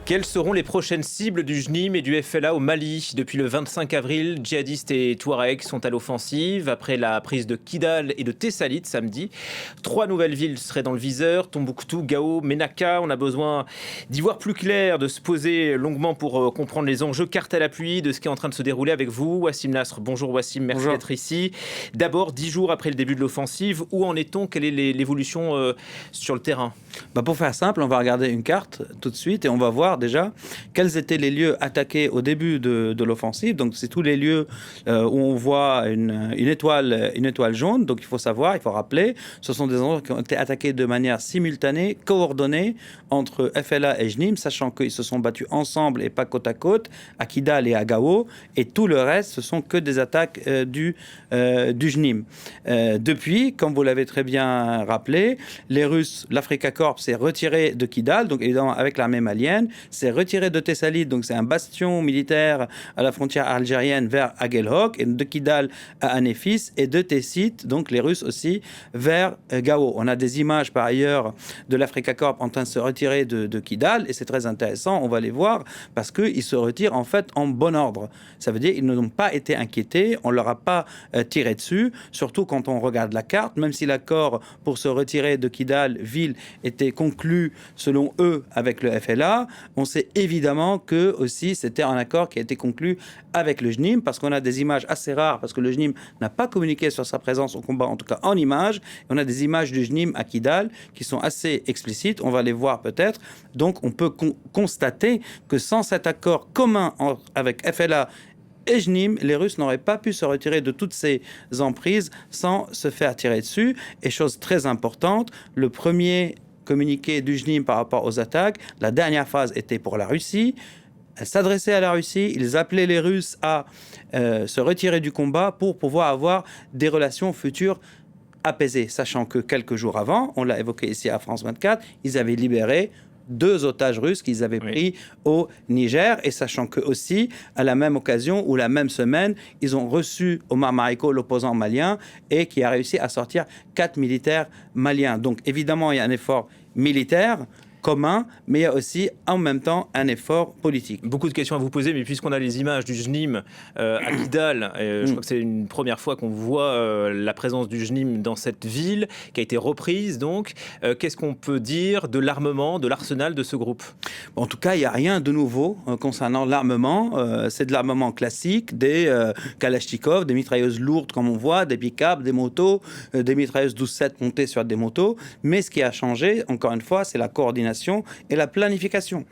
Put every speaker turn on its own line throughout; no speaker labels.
Quelles seront les prochaines cibles du JNIM et du FLA au Mali? Depuis le 25 avril, djihadistes et Touaregs sont à l'offensive. Après la prise de Kidal et de Tessalit samedi, 3 nouvelles villes seraient dans le viseur: Tombouctou, Gao, Ménaka. On a besoin d'y voir plus clair, de se poser longuement pour comprendre les enjeux, carte à l'appui de ce qui est en train de se dérouler avec vous. Wassim Nasr, bonjour Wassim, merci d'être ici. D'abord, 10 jours après le début de l'offensive, où en est-on? Quelle est l'évolution sur le terrain?
Pour faire simple, on va regarder une carte tout de suite et on va voir déjà quels étaient les lieux attaqués au début de l'offensive. Donc, c'est tous les lieux où on voit une étoile jaune. Donc, il faut savoir, il faut rappeler, ce sont des endroits qui ont été attaqués de manière simultanée, coordonnée entre FLA et JNIM, sachant qu'ils se sont battus ensemble et pas côte à côte, à Kidal et à Gao. Et tout le reste, ce sont que des attaques du JNIM. Depuis, comme vous l'avez très bien rappelé, les Russes, l'Africa Corps s'est retiré de Kidal, donc évidemment avec l'armée malienne, s'est retiré de Tessalit, donc c'est un bastion militaire à la frontière algérienne, vers Aguelhok, et de Kidal à Anéfis, et de Tessit, donc les Russes aussi, vers Gao. On a des images par ailleurs de l'Africa Corps en train de se retirer de Kidal, et c'est très intéressant, on va les voir, parce qu'ils se retirent en fait en bon ordre. Ça veut dire qu'ils n'ont pas été inquiétés, on ne leur a pas tiré dessus, surtout quand on regarde la carte, même si l'accord pour se retirer de Kidal, ville, était conclu selon eux avec le FLA, on sait évidemment que aussi c'était un accord qui a été conclu avec le JNIM, parce qu'on a des images assez rares, parce que le JNIM n'a pas communiqué sur sa présence au combat, en tout cas en images. On a des images du JNIM à Kidal qui sont assez explicites, on va les voir peut-être. Donc on peut constater que sans cet accord commun avec FLA et JNIM, les Russes n'auraient pas pu se retirer de toutes ces emprises sans se faire tirer dessus. Et chose très importante, le premier communiqué du JNIM par rapport aux attaques, la dernière phase était pour la Russie. Elle s'adressait à la Russie, ils appelaient les Russes à se retirer du combat pour pouvoir avoir des relations futures apaisées, sachant que quelques jours avant, on l'a évoqué ici à France 24, ils avaient libéré 2 otages russes qu'ils avaient pris au Niger, et sachant que aussi, à la même occasion ou la même semaine, ils ont reçu Omar Mariko, l'opposant malien, et qui a réussi à sortir 4 militaires maliens. Donc évidemment, il y a un effort militaire commun, mais il y a aussi en même temps un effort politique.
Beaucoup de questions à vous poser, mais puisqu'on a les images du JNIM à Kidal, je crois que c'est une première fois qu'on voit la présence du JNIM dans cette ville, qui a été reprise donc. Qu'est-ce qu'on peut dire de l'armement, de l'arsenal de ce groupe?
En tout cas, il n'y a rien de nouveau concernant l'armement. C'est de l'armement classique, des Kalachnikov, des mitrailleuses lourdes comme on voit, des pick-up, des motos, des mitrailleuses 12-7 montées sur des motos. Mais ce qui a changé, encore une fois, c'est la coordination et la planification.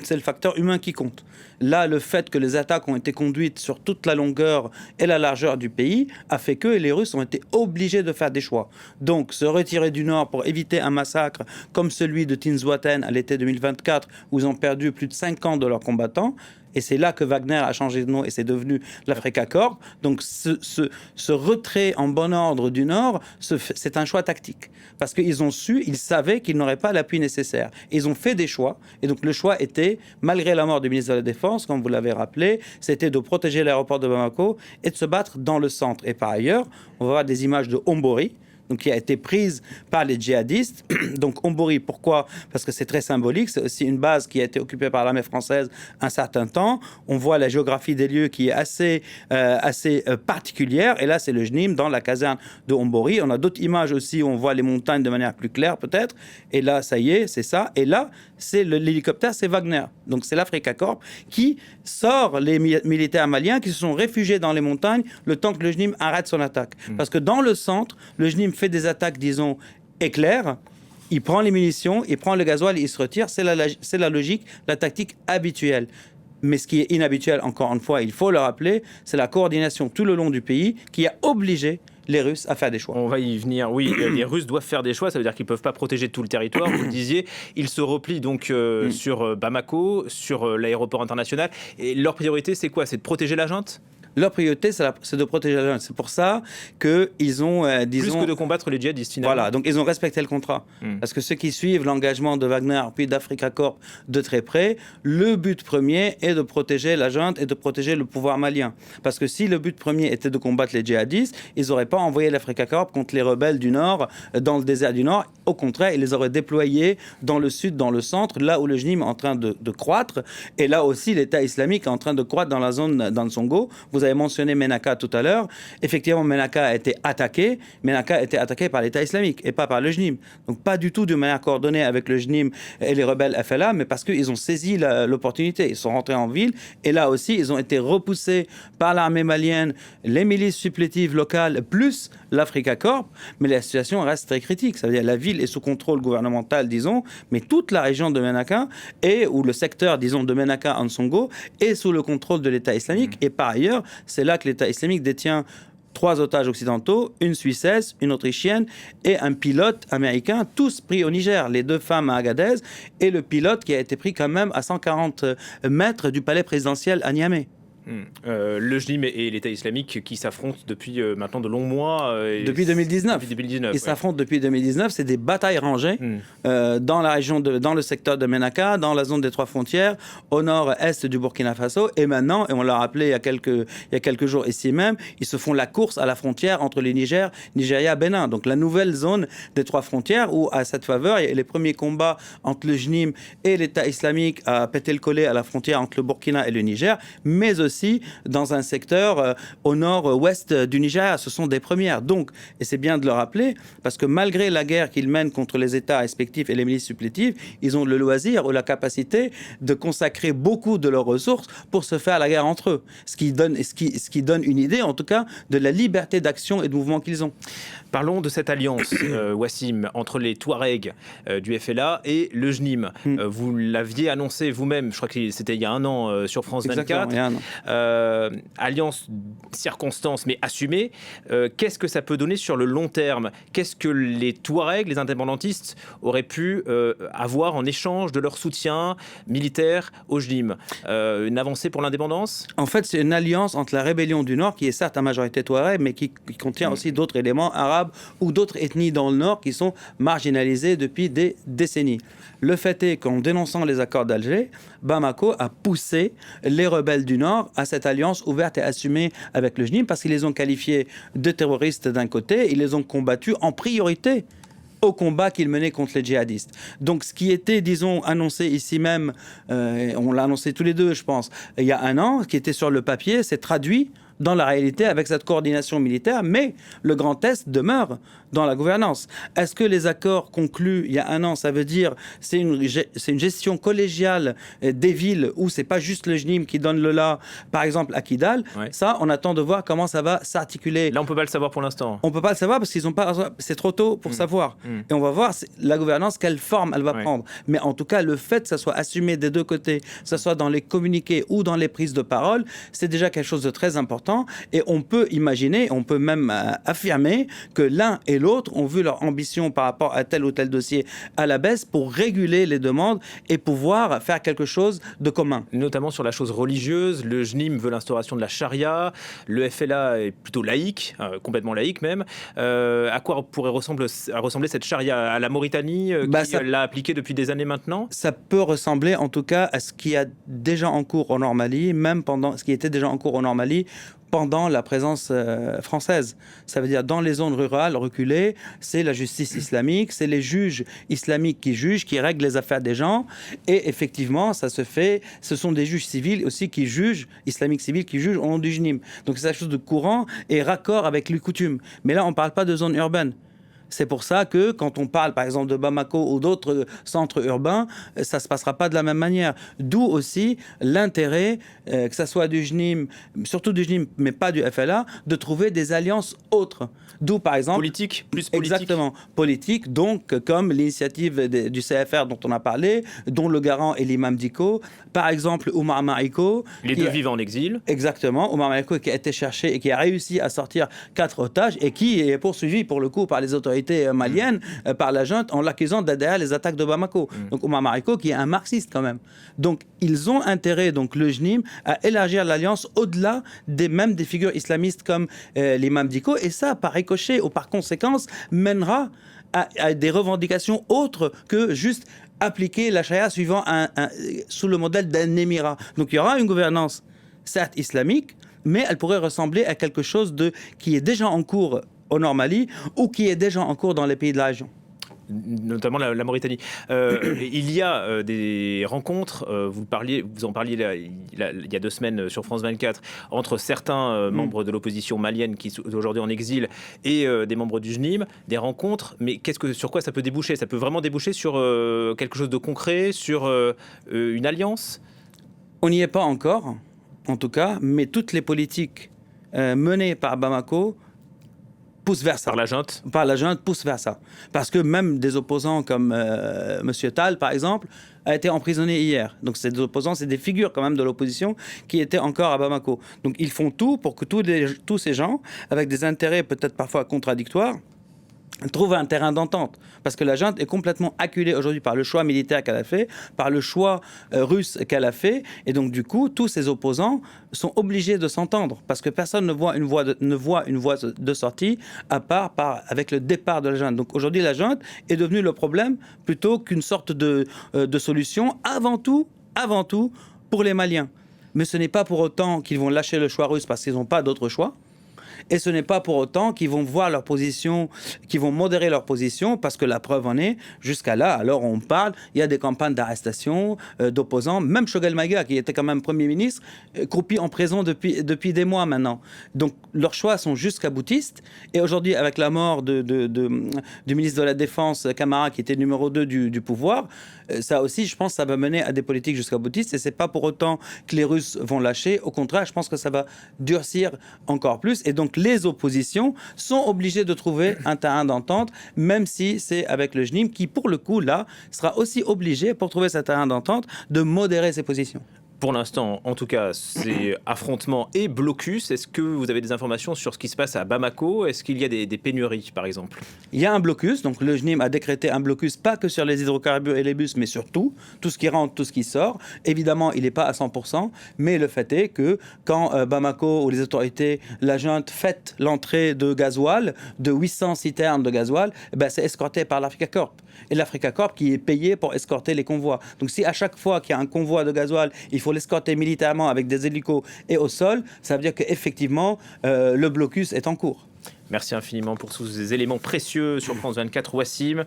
C'est le facteur humain qui compte. Là, le fait que les attaques ont été conduites sur toute la longueur et la largeur du pays a fait que les Russes ont été obligés de faire des choix. Donc, se retirer du nord pour éviter un massacre comme celui de Tinzouaten à l'été 2024, où ils ont perdu plus de 50 de leurs combattants. Et c'est là que Wagner a changé de nom et c'est devenu l'Africa Corps. Donc ce retrait en bon ordre du Nord, c'est un choix tactique. Parce ils savaient qu'ils n'auraient pas l'appui nécessaire. Et ils ont fait des choix. Et donc le choix était, malgré la mort du ministre de la Défense, comme vous l'avez rappelé, c'était de protéger l'aéroport de Bamako et de se battre dans le centre. Et par ailleurs, on va voir des images de Hombori, donc qui a été prise par les djihadistes. Donc Hombori, pourquoi? Parce que c'est très symbolique, c'est aussi une base qui a été occupée par l'armée française un certain temps. On voit la géographie des lieux qui est assez particulière, et là c'est le JNIM dans la caserne de Hombori. On a d'autres images aussi où on voit les montagnes de manière plus claire peut-être, et là ça y est, c'est ça, et là c'est l'hélicoptère, c'est Wagner, donc c'est l'Africa Corps qui sort les militaires maliens qui se sont réfugiés dans les montagnes le temps que le JNIM arrête son attaque. Parce que dans le centre, le JNIM fait des attaques, disons, éclairs, il prend les munitions, il prend le gasoil, il se retire, c'est la logique, la tactique habituelle. Mais ce qui est inhabituel, encore une fois, il faut le rappeler, c'est la coordination tout le long du pays qui a obligé les Russes à faire des choix.
On va y venir, oui. Les Russes doivent faire des choix, ça veut dire qu'ils ne peuvent pas protéger tout le territoire. Vous le disiez, ils se replient donc sur Bamako, sur l'aéroport international. Et leur priorité, c'est quoi? C'est de protéger la junte?
Leur priorité, c'est de protéger la junte. C'est pour ça qu'ils ont, disons...
Plus que de combattre les djihadistes, finalement.
Voilà, donc ils ont respecté le contrat. Parce que ceux qui suivent l'engagement de Wagner, puis d'Africa Corp de très près, le but premier est de protéger la junte et de protéger le pouvoir malien. Parce que si le but premier était de combattre les djihadistes, ils n'auraient pas envoyé l'Africa Corp contre les rebelles du Nord, dans le désert du Nord. Au contraire, ils les auraient déployés dans le sud, dans le centre, là où le JNIM est en train de croître. Et là aussi, l'État islamique est en train de croître dans la zone d'Ansongo. Vous avez mentionné Ménaka tout à l'heure. Effectivement, Ménaka a été attaqué. Ménaka a été attaqué par l'État islamique et pas par le JNIM. Donc pas du tout de manière coordonnée avec le JNIM et les rebelles FLA, mais parce qu'ils ont saisi l'opportunité. Ils sont rentrés en ville et là aussi, ils ont été repoussés par l'armée malienne, les milices supplétives locales, plus l'Africa Corp. Mais la situation reste très critique. Ça veut dire que la ville est sous contrôle gouvernemental, disons, mais toute la région de Ménaka ou le secteur, disons, de Ménaka-Ansongo est sous le contrôle de l'État islamique. Et par ailleurs, c'est là que l'État islamique détient 3 otages occidentaux, une Suissesse, une Autrichienne et un pilote américain, tous pris au Niger, les 2 femmes à Agadez et le pilote qui a été pris quand même à 140 mètres du palais présidentiel à Niamey.
Le JNIM et l'État islamique qui s'affrontent depuis maintenant de longs mois.
Depuis 2019. Ils s'affrontent depuis 2019. C'est des batailles rangées dans la région, dans le secteur de Ménaka, dans la zone des 3 frontières, au nord-est du Burkina Faso. Et maintenant, et on l'a rappelé il y a quelques jours ici même, ils se font la course à la frontière entre le Nigeria et Bénin. Donc la nouvelle zone des 3 frontières où, à cette faveur, il y a les premiers combats entre le JNIM et l'État islamique à Pété-le-Collé, à la frontière entre le Burkina et le Niger, mais aussi dans un secteur au nord-ouest du Nigeria. Ce sont des premières. Donc, et c'est bien de le rappeler, parce que malgré la guerre qu'ils mènent contre les États respectifs et les milices supplétives, ils ont le loisir ou la capacité de consacrer beaucoup de leurs ressources pour se faire la guerre entre eux. Ce qui donne une idée, en tout cas, de la liberté d'action et de mouvement qu'ils ont.
Parlons de cette alliance, Wassim, entre les Touaregs du FLA et le JNIM. Vous l'aviez annoncé vous-même, je crois que c'était il y a un an sur France 24.
Exactement, il y a un an.
Alliance circonstance mais assumée. Qu'est-ce que ça peut donner sur le long terme? Qu'est-ce que les Touaregs, les indépendantistes, auraient pu avoir en échange de leur soutien militaire au JNIM? Une avancée pour l'indépendance?
En fait, c'est une alliance entre la rébellion du Nord, qui est certes à majorité Touareg, mais qui contient aussi d'autres éléments arabes ou d'autres ethnies dans le Nord qui sont marginalisées depuis des décennies. Le fait est qu'en dénonçant les accords d'Alger, Bamako a poussé les rebelles du Nord à cette alliance ouverte et assumée avec le JNIM parce qu'ils les ont qualifiés de terroristes d'un côté, ils les ont combattus en priorité au combat qu'ils menaient contre les djihadistes. Donc ce qui était, disons, annoncé ici même, on l'a annoncé tous les deux, je pense, il y a un an, qui était sur le papier, s'est traduit dans la réalité avec cette coordination militaire, mais le Grand Est demeure dans la gouvernance. Est-ce que les accords conclus il y a un an, ça veut dire c'est une gestion collégiale des villes où c'est pas juste le JNIM qui donne le là, par exemple à Kidal? Ouais. Ça, on attend de voir comment ça va s'articuler.
Là, on peut pas le savoir pour l'instant.
On peut pas le savoir parce qu'ils ont pas, c'est trop tôt pour savoir. Et on va voir la gouvernance, quelle forme elle va prendre. Mais en tout cas, le fait que ça soit assumé des deux côtés, que ce soit dans les communiqués ou dans les prises de parole, c'est déjà quelque chose de très important. Et on peut imaginer, on peut même affirmer que l'un et l'autre ont vu leur ambition par rapport à tel ou tel dossier à la baisse pour réguler les demandes et pouvoir faire quelque chose de commun.
Notamment sur la chose religieuse, le JNIM veut l'instauration de la charia, le FLA est plutôt laïque, complètement laïque même. À quoi pourrait ressembler cette charia? À la Mauritanie qui l'a appliquée depuis des années maintenant?
Ça peut ressembler en tout cas à ce qui a déjà en cours au Nord-Mali, même pendant ce qui était déjà en cours au Nord-Mali, pendant la présence française. Ça veut dire dans les zones rurales reculées, c'est la justice islamique, c'est les juges islamiques qui jugent, qui règlent les affaires des gens. Et effectivement, ça se fait. Ce sont des juges civils aussi qui jugent, islamiques civils qui jugent au nom du JNIM. Donc c'est quelque chose de courant et raccord avec les coutumes. Mais là, on ne parle pas de zone urbaine. C'est pour ça que quand on parle par exemple de Bamako ou d'autres centres urbains, ça ne se passera pas de la même manière. D'où aussi l'intérêt, que ce soit du JNIM, surtout du JNIM, mais pas du FLA, de trouver des alliances autres. D'où par exemple...
Politique, plus politique.
Exactement. Politique, donc comme l'initiative du CFR dont on a parlé, dont le garant est l'imam Diko. Par exemple, Oumar Mariko.
Les deux vivent en exil.
Exactement. Oumar Mariko qui a été cherché et qui a réussi à sortir 4 otages et qui est poursuivi pour le coup par les autorités autorités maliennes par la junte en l'accusant d'adhérer les attaques de Bamako. Donc Omar Mariko qui est un marxiste quand même. Donc ils ont intérêt, donc le JNIM, à élargir l'alliance au-delà même des figures islamistes comme l'imam Diko, et ça, par ricochet ou par conséquence, mènera à des revendications autres que juste appliquer la charia sous le modèle d'un émirat. Donc il y aura une gouvernance, certes islamique, mais elle pourrait ressembler à quelque chose qui est déjà en cours au Nord-Mali ou qui est déjà en cours dans les pays de la région.
Notamment la Mauritanie. Il y a des rencontres, vous en parliez il y a 2 semaines sur France 24, entre certains membres de l'opposition malienne qui sont aujourd'hui en exil et des membres du JNIM, des rencontres, mais sur quoi ça peut déboucher? Ça peut vraiment déboucher sur quelque chose de concret, sur une alliance?
On n'y est pas encore, en tout cas, mais toutes les politiques menées par Bamako pousse vers ça. Par la junte pousse vers ça. Parce que même des opposants comme M. Tal, par exemple, a été emprisonné hier. Donc ces opposants, c'est des figures quand même de l'opposition qui étaient encore à Bamako. Donc ils font tout pour que tous ces gens, avec des intérêts peut-être parfois contradictoires, trouve un terrain d'entente. Parce que la junte est complètement acculée aujourd'hui par le choix militaire qu'elle a fait, par le choix russe qu'elle a fait. Et donc, du coup, tous ces opposants sont obligés de s'entendre. Parce que personne ne voit une voie de sortie à part avec le départ de la junte. Donc, aujourd'hui, la junte est devenue le problème plutôt qu'une sorte de solution avant tout, pour les Maliens. Mais ce n'est pas pour autant qu'ils vont lâcher le choix russe parce qu'ils n'ont pas d'autre choix. Et ce n'est pas pour autant qu'ils vont voir leur position, qu'ils vont modérer leur position, parce que la preuve en est, jusqu'à là, alors on parle, il y a des campagnes d'arrestation d'opposants, même Choguel Maïga, qui était quand même Premier ministre, croupi en prison depuis des mois maintenant. Donc leurs choix sont jusqu'à-boutistes, et aujourd'hui, avec la mort du ministre de la Défense, Camara, qui était numéro 2 du pouvoir, ça aussi, je pense, ça va mener à des politiques jusqu'à-boutistes, et c'est pas pour autant que les Russes vont lâcher, au contraire, je pense que ça va durcir encore plus, et donc les oppositions sont obligées de trouver un terrain d'entente, même si c'est avec le JNIM qui, pour le coup, là, sera aussi obligé, pour trouver ce terrain d'entente, de modérer ses positions.
Pour l'instant, en tout cas, c'est affrontement et blocus. Est-ce que vous avez des informations sur ce qui se passe à Bamako? Est-ce qu'il y a des pénuries, par exemple?
Il y a un blocus, donc le JNIM a décrété un blocus, pas que sur les hydrocarbures et les bus, mais sur tout ce qui rentre, tout ce qui sort. Évidemment, il n'est pas à 100%, mais le fait est que quand Bamako ou les autorités, la junte, fête l'entrée de gasoil, de 800 citernes de gasoil, c'est escorté par l'Africa Corp. Et l'Africa Corp qui est payé pour escorter les convois. Donc si à chaque fois qu'il y a un convoi de gasoil, il faut l'escorter militairement avec des hélicos et au sol, ça veut dire qu'effectivement, le blocus est en cours.
Merci infiniment pour tous ces éléments précieux sur France 24, Wassim.